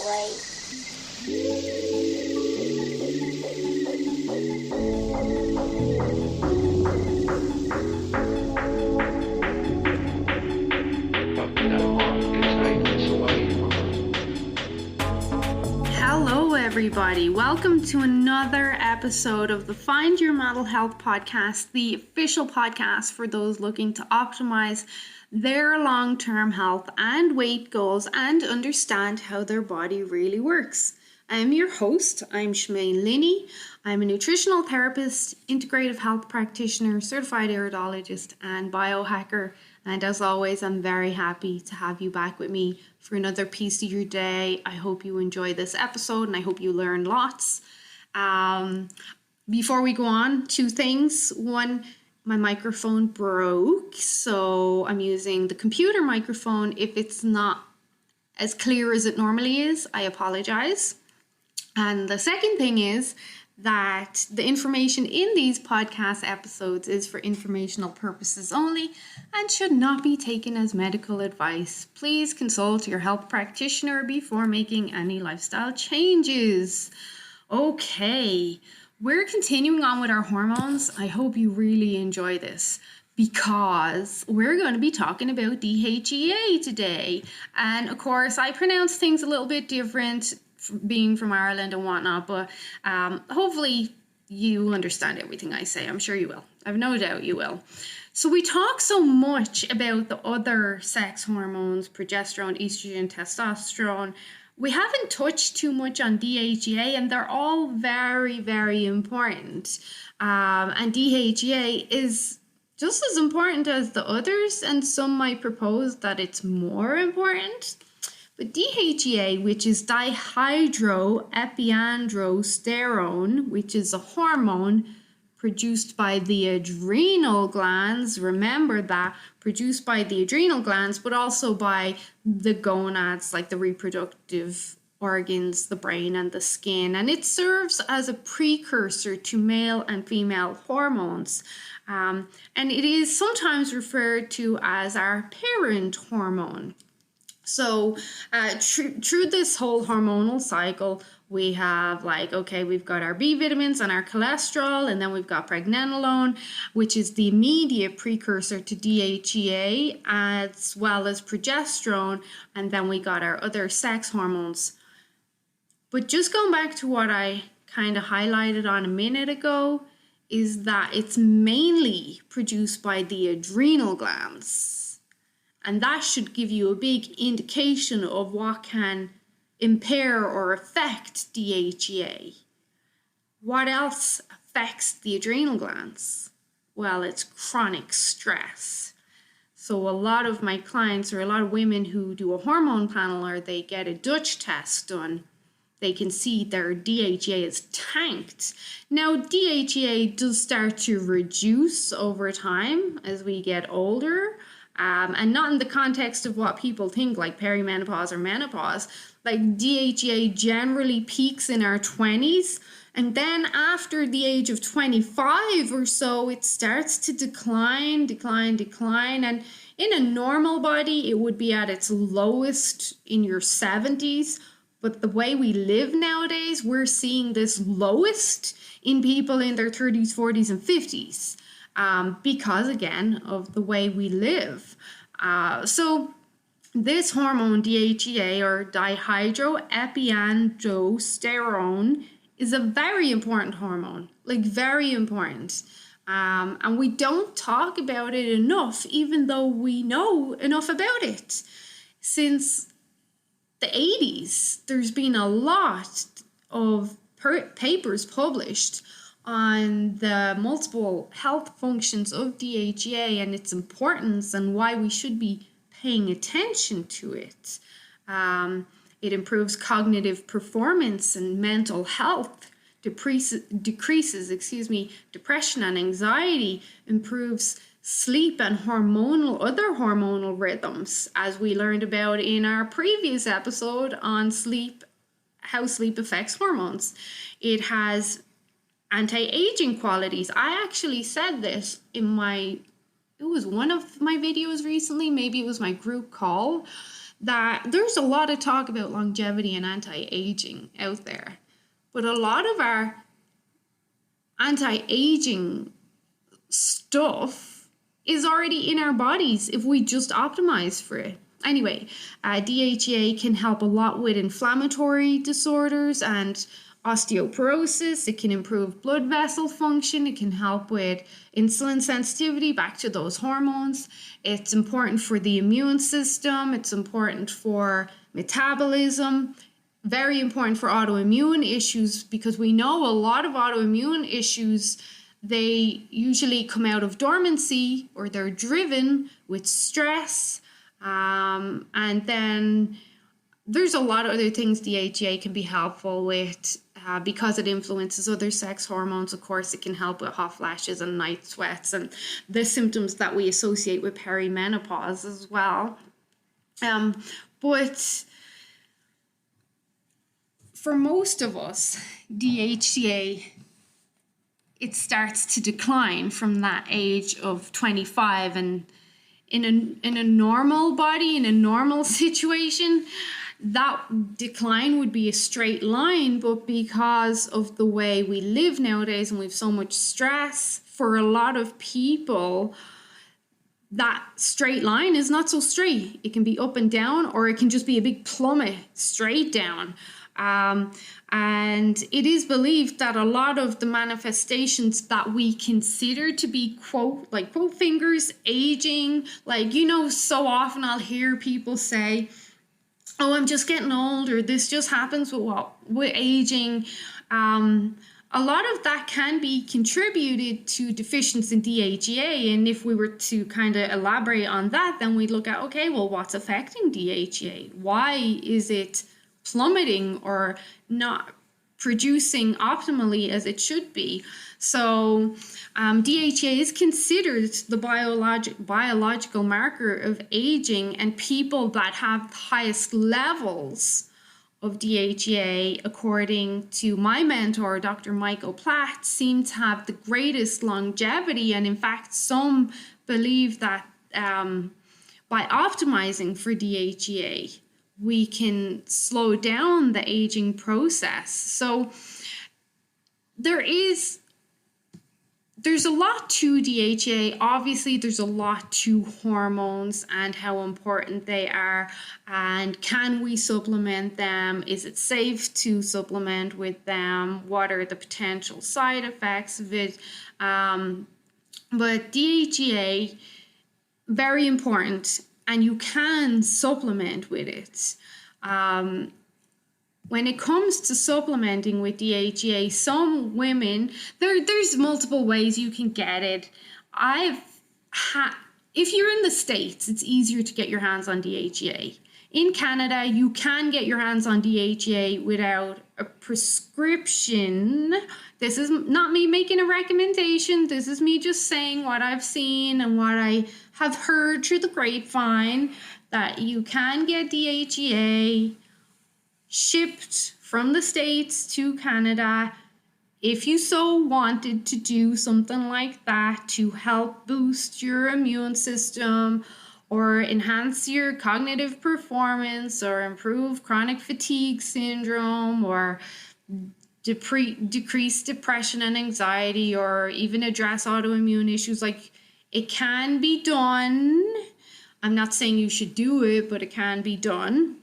Hello everybody, welcome to another episode of the Find Your Model Health podcast, the official podcast for those looking to optimize their long-term health and weight goals and understand how their body really works. I'm your host, I'm Shmaine Linney. I'm a nutritional therapist, integrative health practitioner, certified iridologist and biohacker. And as always, I'm very happy to have you back with me for another piece of your day. I hope you enjoy this episode and I hope you learn lots. Before we go on, two things. One, my microphone broke, so I'm using the computer microphone. If it's not as clear as it normally is, I apologize. And the second thing is that the information in these podcast episodes is for informational purposes only and should not be taken as medical advice. Please consult your health practitioner before making any lifestyle changes. Okay, we're continuing on with our hormones. I hope you really enjoy this because we're going to be talking about DHEA today. And of course, I pronounce things a little bit different being from Ireland and whatnot, but hopefully you understand everything I say. I'm sure you will. I've no doubt you will. So we talk so much about the other sex hormones, progesterone, estrogen, testosterone. We haven't touched too much on DHEA, and they're all very, very important. And DHEA is just as important as the others, and some might propose that it's more important. But DHEA, which is dihydroepiandrosterone, which is a hormone produced by the adrenal glands, remember that, produced by the adrenal glands, but also by the gonads, like the reproductive organs, the brain and the skin. And it serves as a precursor to male and female hormones. And it is sometimes referred to as our parent hormone. So through this whole hormonal cycle, we have we've got our B vitamins and our cholesterol, and then we've got pregnenolone, which is the immediate precursor to DHEA, as well as progesterone, and then we got our other sex hormones. But just going back to what I kind of highlighted on a minute ago, is that it's mainly produced by the adrenal glands. And that should give you a big indication of what can impair or affect DHEA. What else affects the adrenal glands? Well, it's chronic stress. So a lot of my clients, or a lot of women who do a hormone panel or they get a Dutch test done, they can see their DHEA is tanked. Now, DHEA does start to reduce over time as we get older. And not in the context of what people think, like perimenopause or menopause. Like DHEA generally peaks in our 20s. And then after the age of 25 or so, it starts to decline. And in a normal body, it would be at its lowest in your 70s. But the way we live nowadays, we're seeing this lowest in people in their 30s, 40s, and 50s. Because, again, of the way we live. So this hormone, DHEA, or dihydroepiandrosterone, is a very important hormone, very important. And we don't talk about it enough, even though we know enough about it. Since the 80s, there's been a lot of papers published on the multiple health functions of DHEA and its importance and why we should be paying attention to it. It improves cognitive performance and mental health, decreases depression and anxiety, improves sleep and other hormonal rhythms, as we learned about in our previous episode on sleep, how sleep affects hormones. It has anti-aging qualities. I actually said this in it was one of my videos recently, maybe it was my group call, that there's a lot of talk about longevity and anti-aging out there, but a lot of our anti-aging stuff is already in our bodies if we just optimize for it. Anyway, DHEA can help a lot with inflammatory disorders and osteoporosis. It can improve blood vessel function. It can help with insulin sensitivity, back to those hormones. It's important for the immune system. It's important for metabolism. Very important for autoimmune issues, because we know a lot of autoimmune issues, they usually come out of dormancy, or they're driven with stress. And then there's a lot of other things DHEA can be helpful with, because it influences other sex hormones. Of course, it can help with hot flashes and night sweats and the symptoms that we associate with perimenopause as well. But for most of us, DHEA, it starts to decline from that age of 25, and in a normal body, in a normal situation, that decline would be a straight line. But because of the way we live nowadays, and we have so much stress, for a lot of people, that straight line is not so straight. It can be up and down, or it can just be a big plummet straight down. And it is believed that a lot of the manifestations that we consider to be quote fingers aging, so often I'll hear people say, oh, I'm just getting old, or this just happens with aging. A lot of that can be contributed to deficiency in DHEA. And if we were to kind of elaborate on that, then we'd look at, okay, well, what's affecting DHEA? Why is it plummeting or not producing optimally as it should be? So DHEA is considered the biological marker of aging, and people that have the highest levels of DHEA, according to my mentor, Dr. Michael Platt, seem to have the greatest longevity. And in fact, some believe that by optimizing for DHEA, we can slow down the aging process. So there's a lot to DHEA. Obviously, there's a lot to hormones and how important they are. And can we supplement them? Is it safe to supplement with them? What are the potential side effects of it? But DHEA, very important, and you can supplement with it. When it comes to supplementing with DHEA, some women, there's multiple ways you can get it. If you're in the States, it's easier to get your hands on DHEA. In Canada, you can get your hands on DHEA without a prescription. This is not me making a recommendation. This is me just saying what I've seen and what I have heard through the grapevine, that you can get DHEA shipped from the States to Canada if you so wanted to do something like that to help boost your immune system, or enhance your cognitive performance, or improve chronic fatigue syndrome, or decrease depression and anxiety, or even address autoimmune issues. It can be done. I'm not saying you should do it, but it can be done.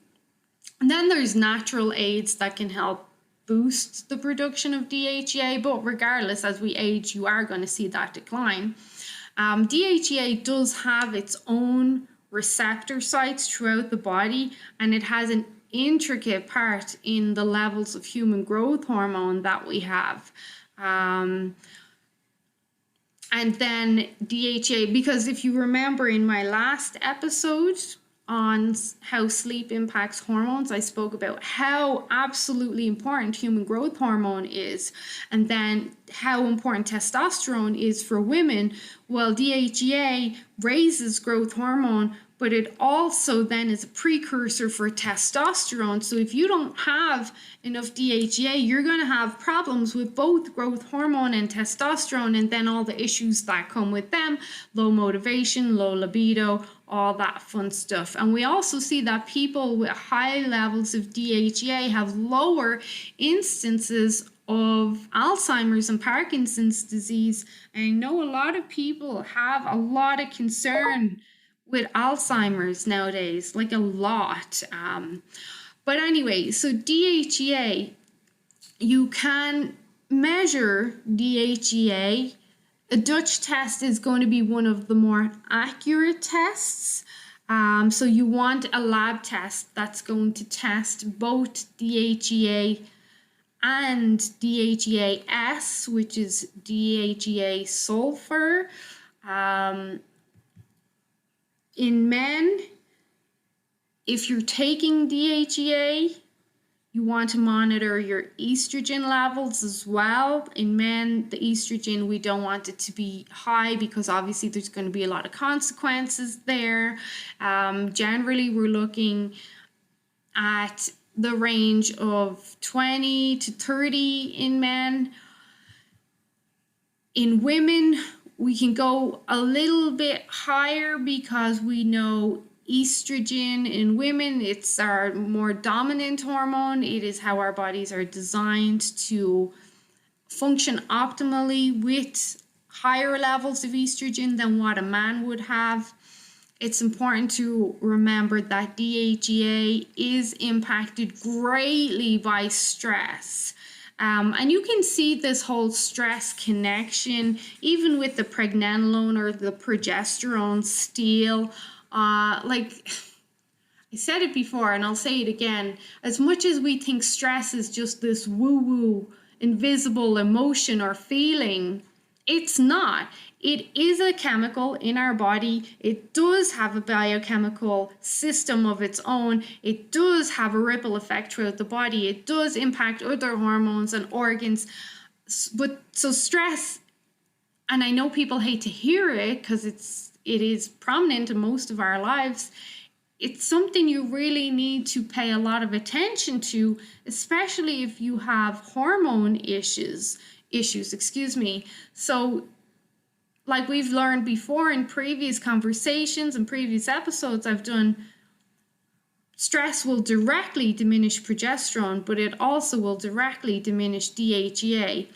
And then there's natural aids that can help boost the production of DHEA, but regardless, as we age, you are going to see that decline. DHEA does have its own receptor sites throughout the body, and it has an intricate part in the levels of human growth hormone that we have. And then DHEA, because if you remember in my last episode on how sleep impacts hormones, I spoke about how absolutely important human growth hormone is, and then how important testosterone is for women. Well, DHEA raises growth hormone, but it also then is a precursor for testosterone. So if you don't have enough DHEA, you're going to have problems with both growth hormone and testosterone, and then all the issues that come with them: low motivation, low libido, all that fun stuff. And we also see that people with high levels of DHEA have lower instances of Alzheimer's and Parkinson's disease. I know a lot of people have a lot of concern with Alzheimer's nowadays, like a lot. But anyway, so DHEA, you can measure DHEA. A Dutch test is going to be one of the more accurate tests. So you want a lab test that's going to test both DHEA and DHEAS, which is DHEA sulfur. In men, if you're taking DHEA, you want to monitor your estrogen levels as well. In men, the estrogen, we don't want it to be high because obviously there's going to be a lot of consequences there. Generally, we're looking at the range of 20 to 30 in men. In women, we can go a little bit higher because we know estrogen in women, it's our more dominant hormone. It is how our bodies are designed to function optimally with higher levels of estrogen than what a man would have. It's important to remember that DHEA is impacted greatly by stress. And you can see this whole stress connection even with the pregnenolone or the progesterone still. Like I said it before and I'll say it again, as much as we think stress is just this woo-woo, invisible emotion or feeling, it's not. It is a chemical in our body. It does have a biochemical system of its own. It does have a ripple effect throughout the body. It does impact other hormones and organs. But so stress, and I know people hate to hear it because it is prominent in most of our lives. It's something you really need to pay a lot of attention to, especially if you have hormone issues. So like we've learned before in previous conversations and previous episodes I've done, stress will directly diminish progesterone, but it also will directly diminish DHEA.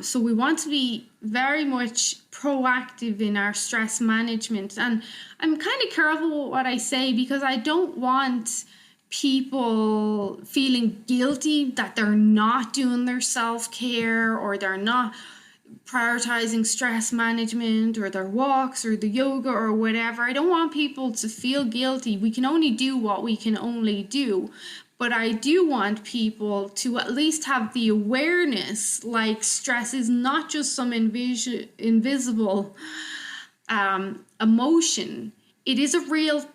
So we want to be very much proactive in our stress management. And I'm kind of careful with what I say because I don't want people feeling guilty that they're not doing their self-care or they're not prioritizing stress management or their walks or the yoga or whatever. I don't want people to feel guilty. We can only do what we can only do. But I do want people to at least have the awareness, like stress is not just some invisible emotion. It is a real,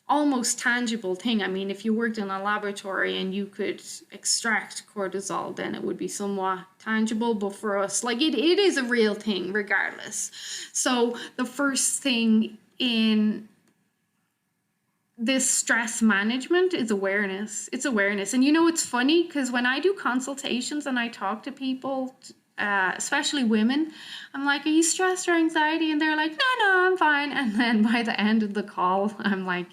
almost tangible thing. I mean, if you worked in a laboratory and you could extract cortisol, then it would be somewhat tangible. But for us, like it is a real thing regardless. So the first thing in this stress management is awareness. It's awareness. And you know, it's funny because when I do consultations and I talk to people, especially women, I'm like, are you stressed or anxiety? And they're like, no, I'm fine. And then by the end of the call, I'm like,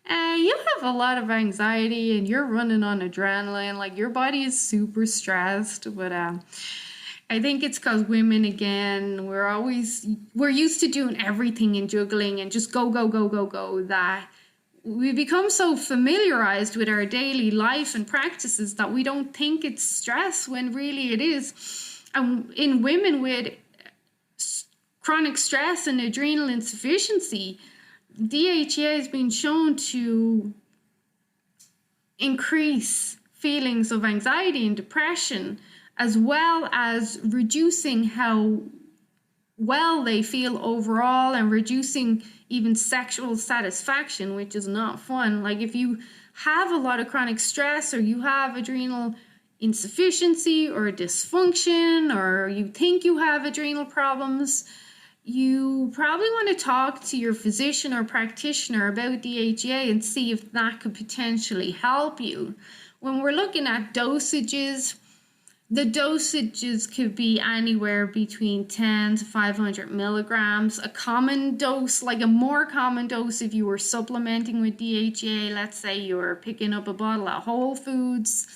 you have a lot of anxiety and you're running on adrenaline. Like your body is super stressed. But I think it's because women, again, we're used to doing everything and juggling and just go, that we become so familiarized with our daily life and practices that we don't think it's stress when really it is. And in women with chronic stress and adrenal insufficiency, DHEA has been shown to increase feelings of anxiety and depression, as well as reducing how well they feel overall and reducing even sexual satisfaction, which is not fun. Like if you have a lot of chronic stress or you have adrenal insufficiency or dysfunction or you think you have adrenal problems, you probably want to talk to your physician or practitioner about DHEA and see if that could potentially help you. When we're looking at dosages, the dosages could be anywhere between 10 to 500 milligrams. A common dose, like a more common dose if you were supplementing with DHEA, let's say you were picking up a bottle at Whole Foods,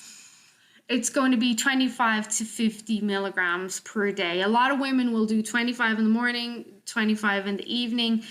it's going to be 25 to 50 milligrams per day. A lot of women will do 25 in the morning, 25 in the evening.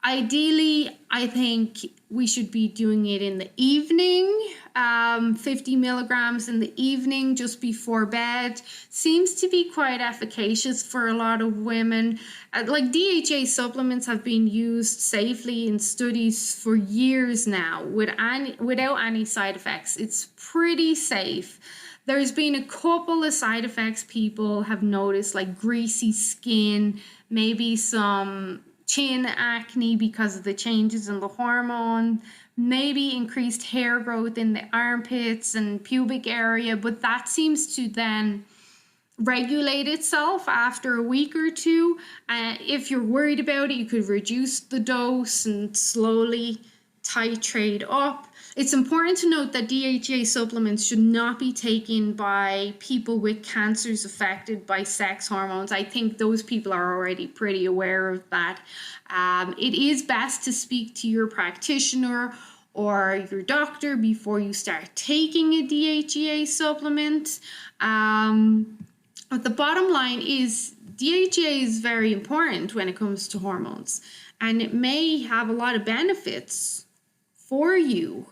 Ideally, I think we should be doing it in the evening, 50 milligrams in the evening just before bed. Seems to be quite efficacious for a lot of women. Like DHA supplements have been used safely in studies for years now without any side effects. It's pretty safe. There's been a couple of side effects people have noticed, like greasy skin, maybe some chin acne because of the changes in the hormone, maybe increased hair growth in the armpits and pubic area, but that seems to then regulate itself after a week or two. If you're worried about it, you could reduce the dose and slowly titrate up. It's important to note that DHEA supplements should not be taken by people with cancers affected by sex hormones. I think those people are already pretty aware of that. It is best to speak to your practitioner or your doctor before you start taking a DHEA supplement. But the bottom line is DHEA is very important when it comes to hormones, and it may have a lot of benefits for you.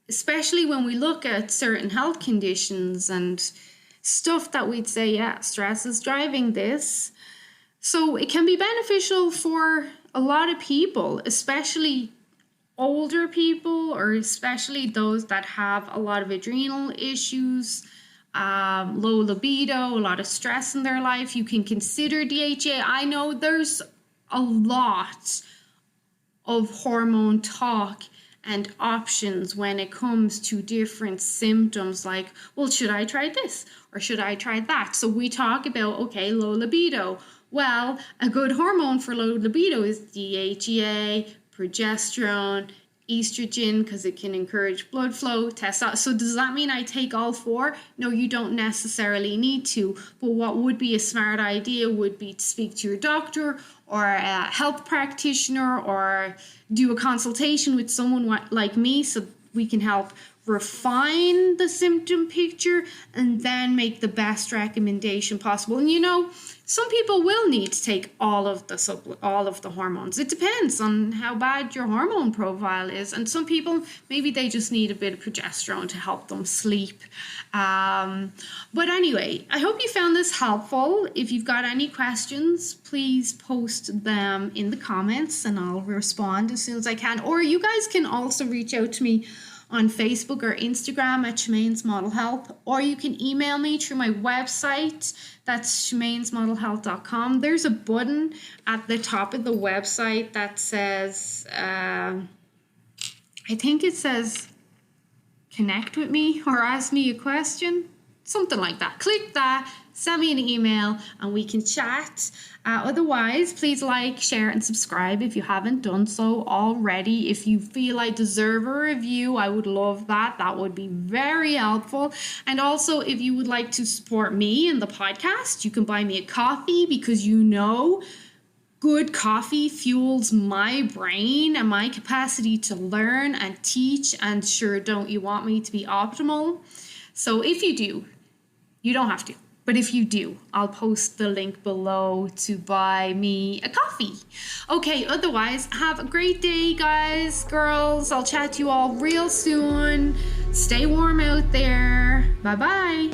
Especially when we look at certain health conditions and stuff that we'd say, yeah, stress is driving this. So it can be beneficial for a lot of people, especially older people, or especially those that have a lot of adrenal issues, low libido, a lot of stress in their life. You can consider DHEA. I know there's a lot of hormone talk and options when it comes to different symptoms, like, well, should I try this or should I try that? So we talk about, okay, low libido. Well, a good hormone for low libido is DHEA, progesterone, estrogen, because it can encourage blood flow, testosterone. So does that mean I take all four? No, you don't necessarily need to. But what would be a smart idea would be to speak to your doctor or a health practitioner, or do a consultation with someone like me so we can help refine the symptom picture and then make the best recommendation possible. And you know, some people will need to take all of the hormones. It depends on how bad your hormone profile is. And some people, maybe they just need a bit of progesterone to help them sleep. But anyway, I hope you found this helpful. If you've got any questions, please post them in the comments and I'll respond as soon as I can. Or you guys can also reach out to me on Facebook or Instagram at Shemaine's Model Health, or you can email me through my website. That's shemainesmodelhealth.com. There's a button at the top of the website that says, I think it says connect with me or ask me a question, something like that. Click that, send me an email, and we can chat. Otherwise, please like, share, and subscribe if you haven't done so already. If you feel I deserve a review, I would love that. That would be very helpful. And also, if you would like to support me and the podcast, you can buy me a coffee, because you know, good coffee fuels my brain and my capacity to learn and teach. And sure, don't you want me to be optimal? So if you do, you don't have to. But if you do, I'll post the link below to buy me a coffee. Okay, otherwise, have a great day, guys, girls. I'll chat to you all real soon. Stay warm out there. Bye-bye.